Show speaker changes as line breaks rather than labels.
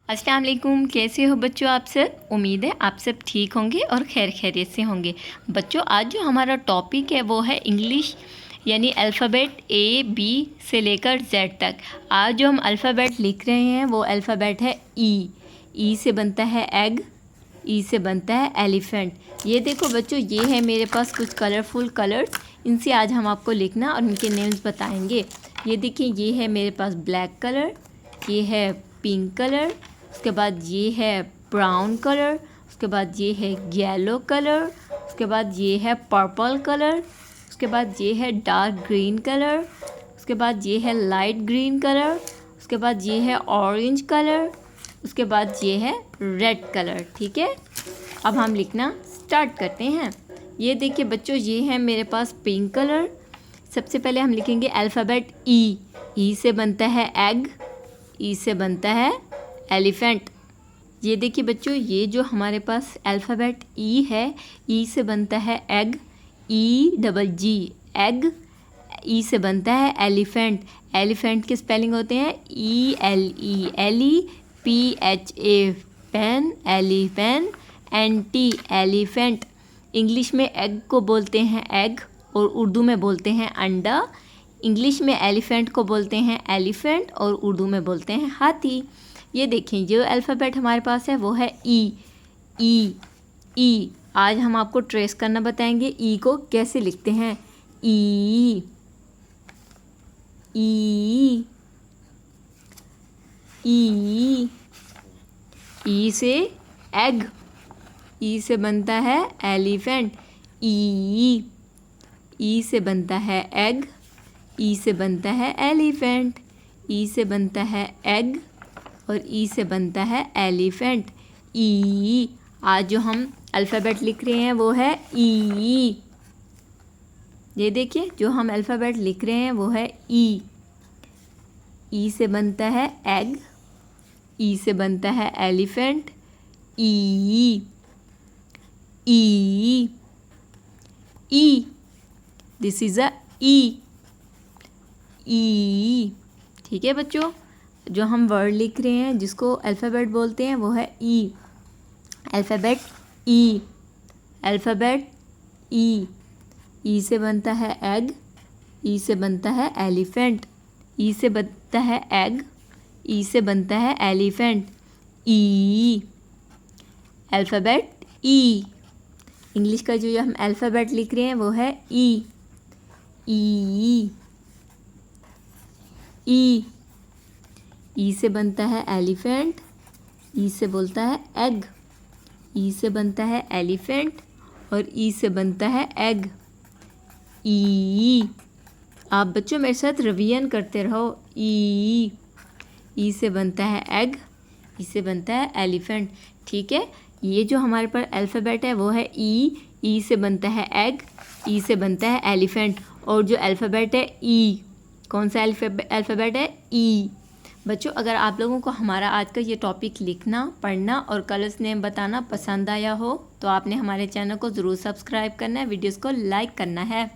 अस्सलाम वालेकुम, कैसे हो बच्चों आप सब। उम्मीद है आप सब ठीक होंगे और खैर खैरियत से होंगे। बच्चों आज जो हमारा टॉपिक है वो है इंग्लिश यानी अल्फ़ाबेट ए बी से लेकर जेड तक। आज जो हम अल्फ़ाबेट लिख रहे हैं वो अल्फ़ाबेट है ई। ई से बनता है एग, ई से बनता है एलिफेंट। ये देखो बच्चों, ये है मेरे पास कुछ कलरफुल कलर्स, इनसे आज हम आपको लिखना और इनके नेम्स बताएंगे। ये देखिए, ये है मेरे पास ब्लैक कलर, ये है पिंक कलर, उसके बाद ये है ब्राउन कलर, उसके बाद ये है येलो कलर, उसके बाद ये है पर्पल कलर, उसके बाद ये है डार्क ग्रीन कलर, उसके बाद ये है लाइट ग्रीन कलर, उसके बाद ये है ऑरेंज कलर, उसके बाद ये है रेड कलर। ठीक है, अब हम लिखना स्टार्ट करते हैं। ये देखिए बच्चों, ये है मेरे पास पिंक कलर। सबसे पहले हम लिखेंगे अल्फ़ाबेट ई। ई से बनता है एग, ई से बनता है एलिफेंट। ये देखिए बच्चों, ये जो हमारे पास अल्फ़ाबेट ई है, ई से बनता है egg, E double G egg. E से बनता है एलिफेंट। एलिफेंट के स्पेलिंग होते हैं E L E L E P H A pen, elephant, N T elephant. English में एग को बोलते हैं एग और उर्दू में बोलते हैं अंडा। इंग्लिश में एलिफेंट को बोलते हैं एलिफेंट और उर्दू में बोलते हैं हाथी। ये देखें, जो अल्फ़ाबेट हमारे पास है वो है ई। ई ई आज हम आपको ट्रेस करना बताएंगे ई को कैसे लिखते हैं। ई ई ई ई से एग, ई से बनता है एलिफेंट। ई ई से बनता है एग, ई से बनता है एलिफेंट। ई से बनता है एग और ई से बनता है एलिफेंट। ई आज जो हम अल्फ़ाबेट लिख रहे हैं वो है ई। ये देखिए, जो हम अल्फ़ाबेट लिख रहे हैं वो है ई। ई से बनता है एग, ई से बनता है elephant. E E E this is a E. E ठीक है बच्चों, जो हम वर्ड लिख रहे हैं जिसको अल्फ़ाबेट बोलते हैं वो है ई। अल्फ़ाबेट ई, अल्फ़ाबेट ई। ई से बनता है एग, ई से बनता है एलिफेंट। ई से बनता है एग, ई से बनता है एलिफेंट। ई अल्फ़ाबेट ई। इंग्लिश का जो हम अल्फ़ाबेट लिख रहे हैं वो है ई। ई ई ई से बनता है एलिफेंट, ई से बोलता है एग। ई से बनता है एलिफेंट और ई से बनता है एग। ई आप बच्चों मेरे साथ रिवीजन करते रहो। ई से बनता है एग, ई से बनता है एलिफेंट। ठीक है, ये जो हमारे पास अल्फ़ाबेट है वो है ई। ई से बनता है एग, ई से बनता है एलिफेंट। और जो अल्फ़ाबेट है ई, कौन सा अल्फ़ाबेट है ई। बच्चों अगर आप लोगों को हमारा आज का ये टॉपिक लिखना, पढ़ना और कलर्स नेम बताना पसंद आया हो तो आपने हमारे चैनल को ज़रूर सब्सक्राइब करना है, वीडियोस को लाइक करना है।